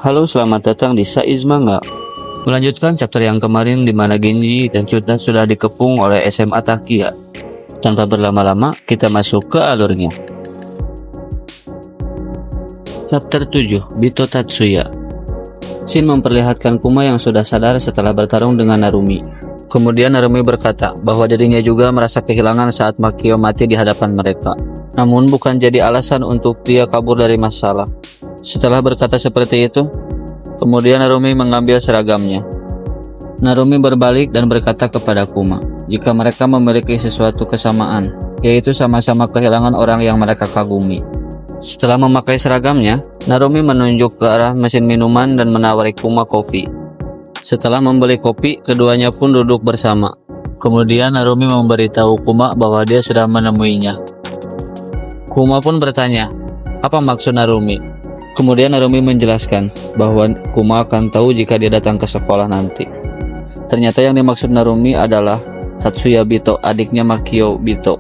Halo, selamat datang di Saiz Manga. Melanjutkan chapter yang kemarin di mana Genji dan Chutna sudah dikepung oleh SMA Takia. Tanpa berlama-lama, kita masuk ke alurnya. Chapter 7, Bito Tatsuya. Shin memperlihatkan Kuma yang sudah sadar setelah bertarung dengan Narumi. Kemudian Narumi berkata bahwa dirinya juga merasa kehilangan saat Makio mati di hadapan mereka. Namun bukan jadi alasan untuk dia kabur dari masalah. Setelah berkata seperti itu, kemudian Narumi mengambil seragamnya. Narumi berbalik dan berkata kepada Kuma, jika mereka memiliki sesuatu kesamaan, yaitu sama-sama kehilangan orang yang mereka kagumi. Setelah memakai seragamnya, Narumi menunjuk ke arah mesin minuman dan menawari Kuma kopi. Setelah membeli kopi, keduanya pun duduk bersama. Kemudian Narumi memberitahu Kuma bahwa dia sudah menemuinya. Kuma pun bertanya, apa maksud Narumi? Kemudian Narumi menjelaskan bahwa Kuma akan tahu jika dia datang ke sekolah nanti. Ternyata yang dimaksud Narumi adalah Tatsuya Bito, adiknya Makio Bito.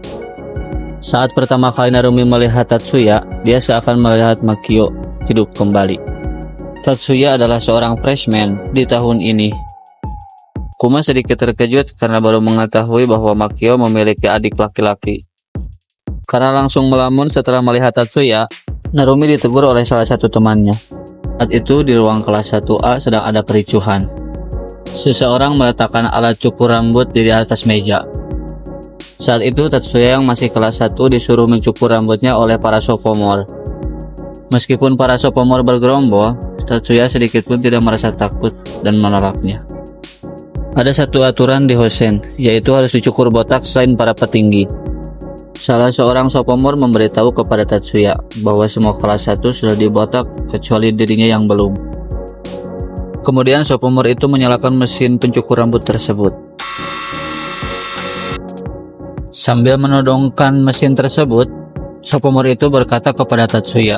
Saat pertama kali Narumi melihat Tatsuya, dia seakan melihat Makio hidup kembali. Tatsuya adalah seorang freshman di tahun ini. Kuma sedikit terkejut karena baru mengetahui bahwa Makio memiliki adik laki-laki. Karena langsung melamun setelah melihat Tatsuya, Narumi ditegur oleh salah satu temannya. Saat itu di ruang kelas 1A sedang ada kericuhan. Seseorang meletakkan alat cukur rambut di atas meja. Saat itu Tatsuya yang masih kelas 1 disuruh mencukur rambutnya oleh para sophomore. Meskipun para sophomore bergerombol, Tatsuya sedikit pun tidak merasa takut dan menolaknya. Ada satu aturan di Hosen, yaitu harus dicukur botak selain para petinggi. Salah seorang sophomore memberitahu kepada Tatsuya bahwa semua kelas 1 sudah dibotak kecuali dirinya yang belum. Kemudian sophomore itu menyalakan mesin pencukur rambut tersebut. Sambil menodongkan mesin tersebut, sophomore itu berkata kepada Tatsuya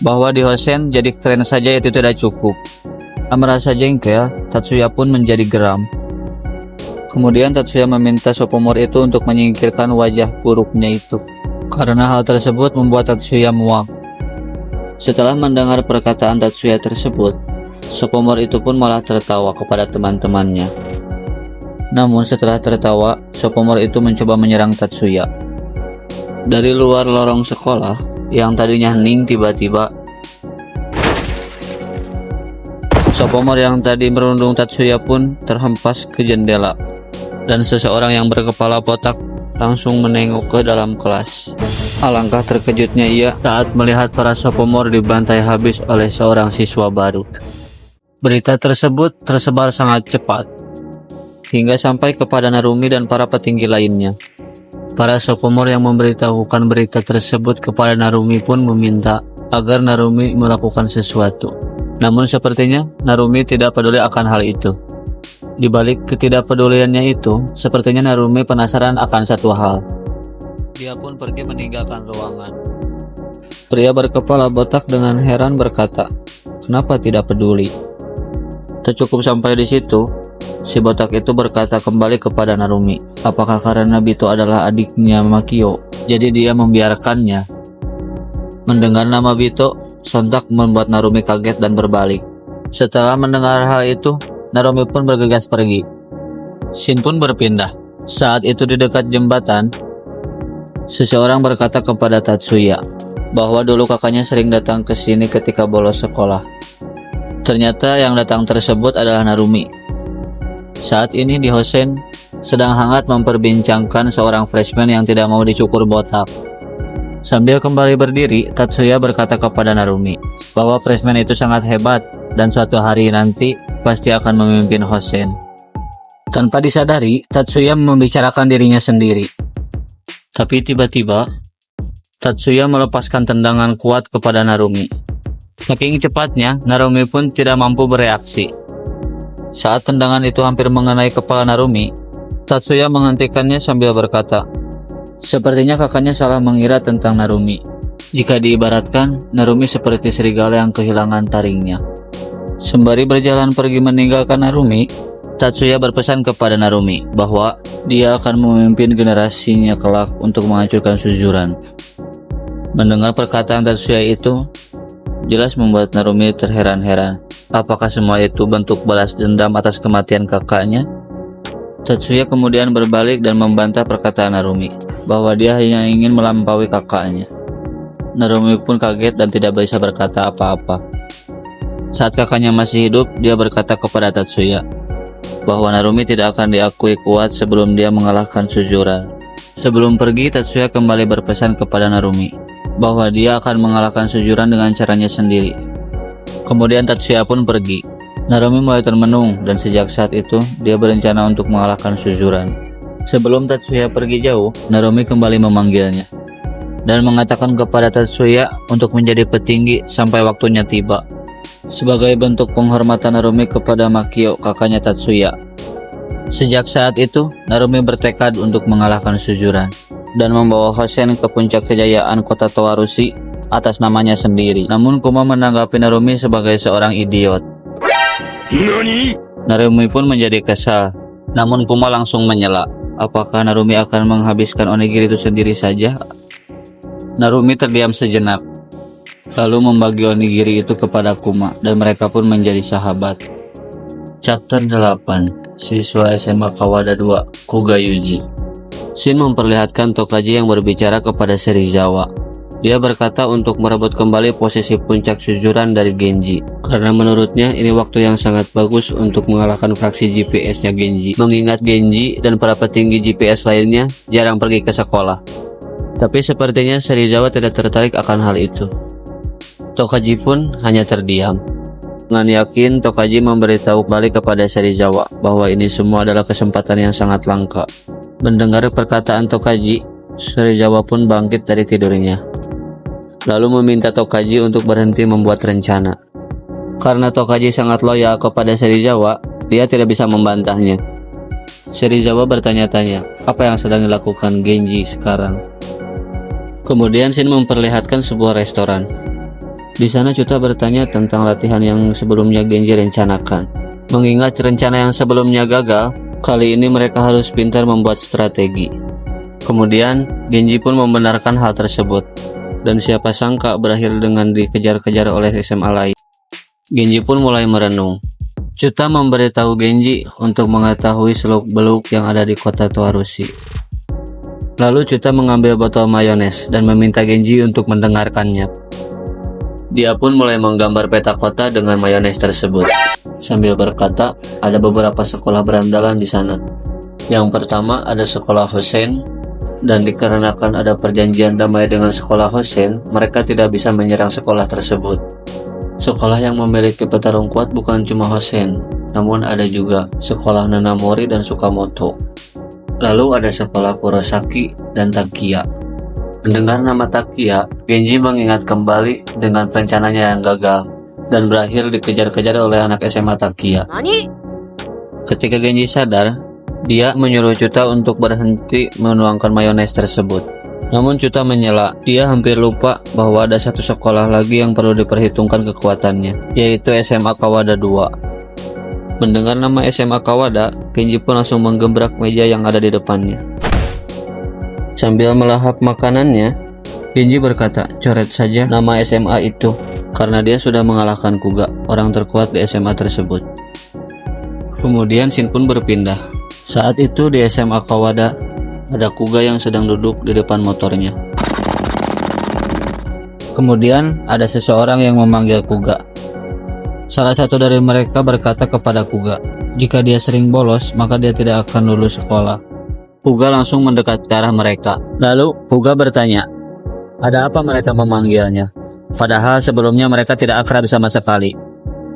bahwa di Hosen jadi keren saja itu tidak cukup. Merasa jengkel, Tatsuya pun menjadi geram. Kemudian Tatsuya meminta sophomore itu untuk menyingkirkan wajah buruknya itu. Karena hal tersebut membuat Tatsuya muak. Setelah mendengar perkataan Tatsuya tersebut, sophomore itu pun malah tertawa kepada teman-temannya. Namun setelah tertawa, sophomore itu mencoba menyerang Tatsuya. Dari luar lorong sekolah, yang tadinya hening tiba-tiba sophomore yang tadi merundung Tatsuya pun terhempas ke jendela, dan seseorang yang berkepala botak langsung menengok ke dalam kelas. Alangkah terkejutnya ia saat melihat para sophomore dibantai habis oleh seorang siswa baru. Berita tersebut tersebar sangat cepat hingga sampai kepada Narumi dan para petinggi lainnya. Para sophomore yang memberitahukan berita tersebut kepada Narumi pun meminta agar Narumi melakukan sesuatu. Namun sepertinya Narumi tidak peduli akan hal itu. Di balik ketidakpeduliannya itu, sepertinya Narumi penasaran akan satu hal. Dia pun pergi meninggalkan ruangan. Pria berkepala botak dengan heran berkata, "Kenapa tidak peduli?" Tak cukup sampai di situ, si botak itu berkata kembali kepada Narumi, apakah karena Bito adalah adiknya Makio, jadi dia membiarkannya? Mendengar nama Bito, sontak membuat Narumi kaget dan berbalik. Setelah mendengar hal itu, Narumi pun bergegas pergi. Shin pun berpindah. Saat itu di dekat jembatan, seseorang berkata kepada Tatsuya bahwa dulu kakaknya sering datang ke sini ketika bolos sekolah. Ternyata yang datang tersebut adalah Narumi. Saat ini di Hosen sedang hangat memperbincangkan seorang freshman yang tidak mau dicukur botak. Sambil kembali berdiri, Tatsuya berkata kepada Narumi bahwa freshman itu sangat hebat dan suatu hari nanti pasti akan memimpin Hosen. Tanpa disadari, Tatsuya membicarakan dirinya sendiri. Tapi tiba-tiba, Tatsuya melepaskan tendangan kuat kepada Narumi. Saking cepatnya, Narumi pun tidak mampu bereaksi. Saat tendangan itu hampir mengenai kepala Narumi, Tatsuya menghentikannya sambil berkata, sepertinya kakaknya salah mengira tentang Narumi. Jika diibaratkan, Narumi seperti serigala yang kehilangan taringnya. Sembari berjalan pergi meninggalkan Narumi, Tatsuya berpesan kepada Narumi bahwa dia akan memimpin generasinya kelak untuk menghancurkan Suzuran. Mendengar perkataan Tatsuya itu, jelas membuat Narumi terheran-heran. Apakah semua itu bentuk balas dendam atas kematian kakaknya? Tatsuya kemudian berbalik dan membantah perkataan Narumi, bahwa dia hanya ingin melampaui kakaknya. Narumi pun kaget dan tidak bisa berkata apa-apa. Saat kakaknya masih hidup, dia berkata kepada Tatsuya bahwa Narumi tidak akan diakui kuat sebelum dia mengalahkan Suzura. Sebelum pergi, Tatsuya kembali berpesan kepada Narumi bahwa dia akan mengalahkan Suzuran dengan caranya sendiri. Kemudian Tatsuya pun pergi. Narumi mulai termenung dan sejak saat itu dia berencana untuk mengalahkan Suzuran. Sebelum Tatsuya pergi jauh, Narumi kembali memanggilnya dan mengatakan kepada Tatsuya untuk menjadi petinggi sampai waktunya tiba. Sebagai bentuk penghormatan Narumi kepada Makio, kakaknya Tatsuya. Sejak saat itu, Narumi bertekad untuk mengalahkan Suzuran dan membawa Hosen ke puncak kejayaan kota Towarushi atas namanya sendiri. Namun Kuma menanggapi Narumi sebagai seorang idiot. Narumi pun menjadi kesal. Namun Kuma langsung menyela. Apakah Narumi akan menghabiskan onigiri itu sendiri saja? Narumi terdiam sejenak, lalu membagi onigiri itu kepada Kuma dan mereka pun menjadi sahabat. Chapter 8. Siswa SMA Kawada 2, Kugayuji. Shin memperlihatkan Tokaji yang berbicara kepada Serizawa. Dia berkata untuk merebut kembali posisi puncak Suzuran dari Genji, karena menurutnya ini waktu yang sangat bagus untuk mengalahkan fraksi GPS-nya Genji, mengingat Genji dan para petinggi GPS lainnya jarang pergi ke sekolah. Tapi sepertinya Serizawa tidak tertarik akan hal itu. Tokaji pun hanya terdiam. Dengan yakin, Tokaji memberitahu balik kepada Serizawa bahwa ini semua adalah kesempatan yang sangat langka. Mendengar perkataan Tokaji, Serizawa pun bangkit dari tidurnya, lalu meminta Tokaji untuk berhenti membuat rencana. Karena Tokaji sangat loyal kepada Serizawa, dia tidak bisa membantahnya. Serizawa bertanya-tanya, apa yang sedang dilakukan Genji sekarang? Kemudian Shin memperlihatkan sebuah restoran. Di sana Chuta bertanya tentang latihan yang sebelumnya Genji rencanakan. Mengingat rencana yang sebelumnya gagal, kali ini mereka harus pintar membuat strategi. Kemudian Genji pun membenarkan hal tersebut, dan siapa sangka berakhir dengan dikejar-kejar oleh SMA lain. Genji pun mulai merenung. Chuta memberitahu Genji untuk mengetahui seluk-beluk yang ada di kota Towarushi. Lalu Chuta mengambil botol mayones dan meminta Genji untuk mendengarkannya. Dia pun mulai menggambar peta kota dengan mayones tersebut, sambil berkata ada beberapa sekolah berandalan di sana. Yang pertama ada sekolah Hosen, dan dikarenakan ada perjanjian damai dengan sekolah Hosen, mereka tidak bisa menyerang sekolah tersebut. Sekolah yang memiliki petarung kuat bukan cuma Hosen, namun ada juga sekolah Nanamori dan Sukamoto. Lalu ada sekolah Kurosaki dan Takiya. Mendengar nama Takiya, Genji mengingat kembali dengan rencananya yang gagal dan berakhir dikejar-kejar oleh anak SMA Takiya. Ketika Genji sadar, dia menyuruh Chuta untuk berhenti menuangkan mayones tersebut. Namun Chuta menyela, dia hampir lupa bahwa ada satu sekolah lagi yang perlu diperhitungkan kekuatannya, yaitu SMA Kawada 2. Mendengar nama SMA Kawada, Genji pun langsung menggebrak meja yang ada di depannya. Sambil melahap makanannya, Genji berkata, coret saja nama SMA itu, karena dia sudah mengalahkan Kuga, orang terkuat di SMA tersebut. Kemudian Shin pun berpindah. Saat itu di SMA Kawada, ada Kuga yang sedang duduk di depan motornya. Kemudian ada seseorang yang memanggil Kuga. Salah satu dari mereka berkata kepada Kuga, jika dia sering bolos, maka dia tidak akan lulus sekolah. Kuga langsung mendekat ke arah mereka. Lalu Kuga bertanya, ada apa mereka memanggilnya? Padahal sebelumnya mereka tidak akrab sama sekali.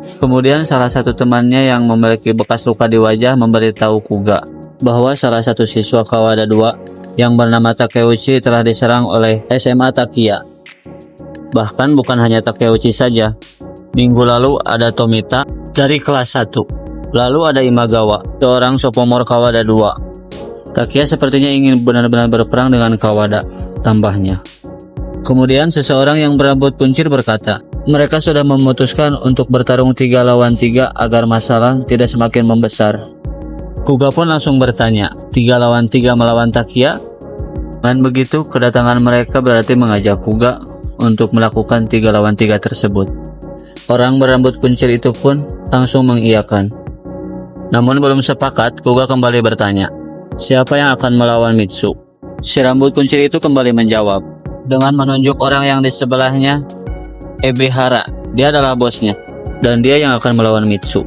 Kemudian salah satu temannya yang memiliki bekas luka di wajah memberitahu Kuga bahwa salah satu siswa Kawada 2 yang bernama Takeuchi telah diserang oleh SMA Takiya. Bahkan bukan hanya Takeuchi saja. Minggu lalu ada Tomita dari kelas 1. Lalu ada Imagawa, seorang sophomore Kawada 2. Takiya sepertinya ingin benar-benar berperang dengan Kawada, tambahnya. Kemudian seseorang yang berambut puncir berkata, mereka sudah memutuskan untuk bertarung 3 lawan 3 agar masalah tidak semakin membesar. Kuga pun langsung bertanya, 3 lawan 3 melawan Takiya? Dan begitu kedatangan mereka berarti mengajak Kuga untuk melakukan 3 lawan 3 tersebut. Orang berambut kuncir itu pun langsung mengiyakan. Namun belum sepakat, Kuga kembali bertanya, siapa yang akan melawan Mitsu? Si rambut kuncir itu kembali menjawab, dengan menunjuk orang yang di sebelahnya, Ebihara. Dia adalah bosnya, dan dia yang akan melawan Mitsu.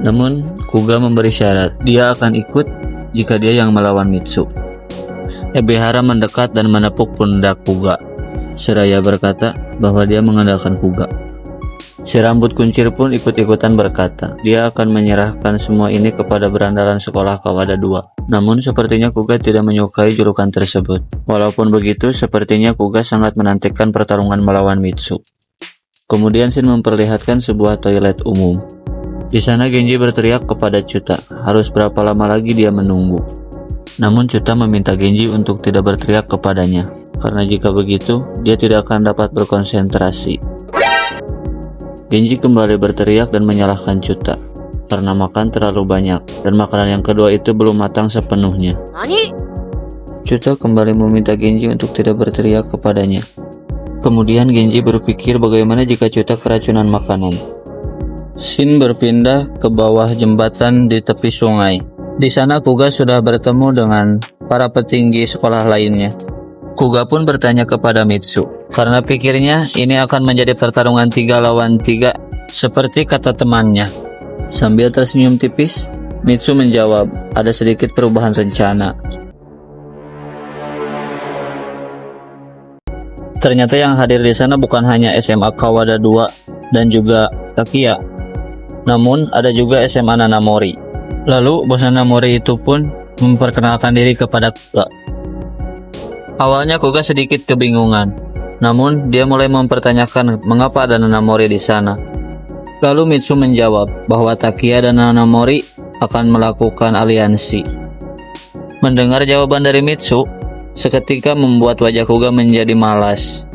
Namun, Kuga memberi syarat, dia akan ikut jika dia yang melawan Mitsu. Ebihara mendekat dan menepuk pundak Kuga, seraya berkata bahwa dia mengandalkan Kuga. Si rambut kuncir pun ikut-ikutan berkata, dia akan menyerahkan semua ini kepada berandalan sekolah Kawada II. Namun sepertinya Kuga tidak menyukai julukan tersebut. Walaupun begitu, sepertinya Kuga sangat menantikan pertarungan melawan Mitsu. Kemudian Shin memperlihatkan sebuah toilet umum. Di sana Genji berteriak kepada Chuta, harus berapa lama lagi dia menunggu. Namun Chuta meminta Genji untuk tidak berteriak kepadanya, karena jika begitu, dia tidak akan dapat berkonsentrasi. Genji kembali berteriak dan menyalahkan Chuta karena makan terlalu banyak dan makanan yang kedua itu belum matang sepenuhnya. Chuta kembali meminta Genji untuk tidak berteriak kepadanya. Kemudian Genji berpikir bagaimana jika Chuta keracunan makanan. Shin berpindah ke bawah jembatan di tepi sungai. Di sana Kuga sudah bertemu dengan para petinggi sekolah lainnya. Kuga pun bertanya kepada Mitsu, karena pikirnya ini akan menjadi pertarungan 3 lawan 3 seperti kata temannya. Sambil tersenyum tipis, Mitsu menjawab, ada sedikit perubahan rencana. Ternyata yang hadir di sana bukan hanya SMA Kawada II dan juga Takia, namun ada juga SMA Nanamori. Lalu bos Nanamori itu pun memperkenalkan diri kepada Kuga. Awalnya Kuga sedikit kebingungan, namun dia mulai mempertanyakan mengapa ada Nanamori di sana. Lalu Mitsu menjawab bahwa Takia dan Nanamori akan melakukan aliansi. Mendengar jawaban dari Mitsu, seketika membuat wajah Kuga menjadi malas.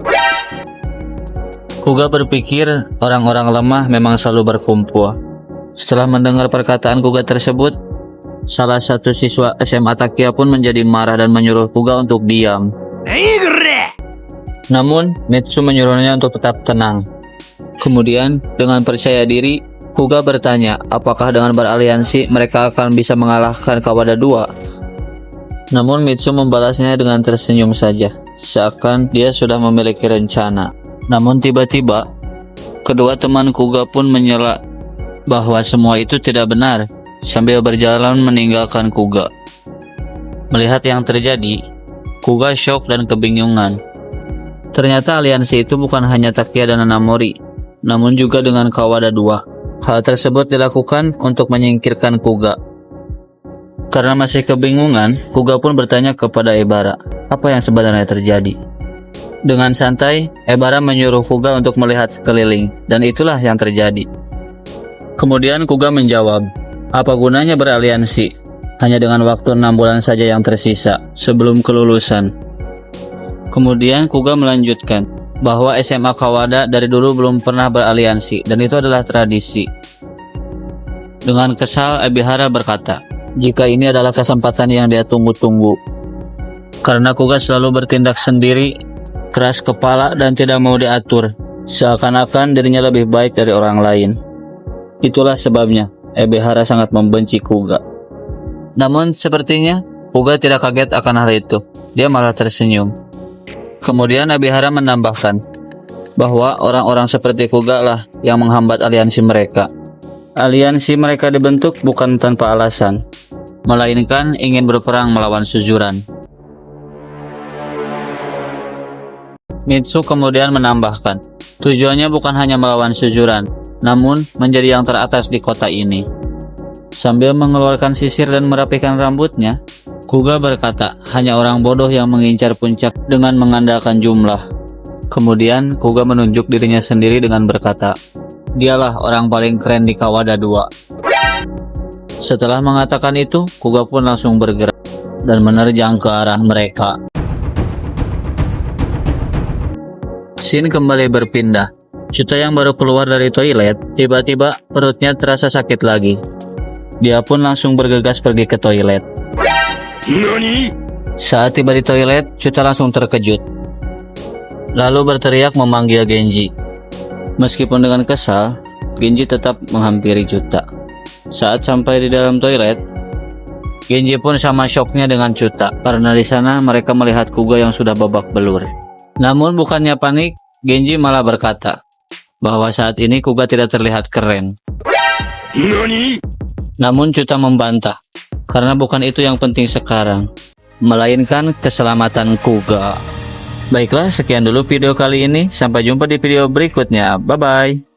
Kuga berpikir orang-orang lemah memang selalu berkumpul. Setelah mendengar perkataan Kuga tersebut, salah satu siswa SMA Takia pun menjadi marah dan menyuruh Kuga untuk diam. Namun, Mitsu menyuruhnya untuk tetap tenang. Kemudian, dengan percaya diri, Kuga bertanya apakah dengan beraliansi mereka akan bisa mengalahkan Kawada II. Namun Mitsu membalasnya dengan tersenyum saja, seakan dia sudah memiliki rencana. Namun tiba-tiba, kedua teman Kuga pun menyela bahwa semua itu tidak benar, sambil berjalan meninggalkan Kuga. Melihat yang terjadi, Kuga syok dan kebingungan. Ternyata aliansi itu bukan hanya Takia dan Nanamori, namun juga dengan Kawada II. Hal tersebut dilakukan untuk menyingkirkan Kuga. Karena masih kebingungan, Kuga pun bertanya kepada Ebara, apa yang sebenarnya terjadi. Dengan santai, Ebara menyuruh Kuga untuk melihat sekeliling, dan itulah yang terjadi. Kemudian Kuga menjawab, apa gunanya beraliansi? Hanya dengan waktu 6 bulan saja yang tersisa, sebelum kelulusan. Kemudian Kuga melanjutkan, bahwa SMA Kawada dari dulu belum pernah beraliansi, dan itu adalah tradisi. Dengan kesal, Ebihara berkata, jika ini adalah kesempatan yang dia tunggu-tunggu. Karena Kuga selalu bertindak sendiri, keras kepala dan tidak mau diatur, seakan-akan dirinya lebih baik dari orang lain. Itulah sebabnya Ebihara sangat membenci Kuga. Namun sepertinya Kuga tidak kaget akan hal itu. Dia malah tersenyum. Kemudian Ebihara menambahkan bahwa orang-orang seperti Kuga lah yang menghambat aliansi mereka. Aliansi mereka dibentuk bukan tanpa alasan, melainkan ingin berperang melawan Suzuran. Mitsu kemudian menambahkan, tujuannya bukan hanya melawan Suzuran, namun menjadi yang teratas di kota ini. Sambil mengeluarkan sisir dan merapikan rambutnya, Kuga berkata, hanya orang bodoh yang mengincar puncak dengan mengandalkan jumlah. Kemudian Kuga menunjuk dirinya sendiri dengan berkata, dialah orang paling keren di Kawada II. Setelah mengatakan itu, Kuga pun langsung bergerak dan menerjang ke arah mereka. Shin kembali berpindah. Chuta yang baru keluar dari toilet, tiba-tiba perutnya terasa sakit lagi. Dia pun langsung bergegas pergi ke toilet. Nani? Saat tiba di toilet, Chuta langsung terkejut. Lalu berteriak memanggil Genji. Meskipun dengan kesal, Genji tetap menghampiri Chuta. Saat sampai di dalam toilet, Genji pun sama syoknya dengan Chuta karena di sana mereka melihat Kuga yang sudah babak belur. Namun bukannya panik, Genji malah berkata bahwa saat ini Kuga tidak terlihat keren. NANI? Namun Chuta membantah karena bukan itu yang penting sekarang, melainkan keselamatan Kuga. Baiklah, sekian dulu video kali ini. Sampai jumpa di video berikutnya. Bye-bye.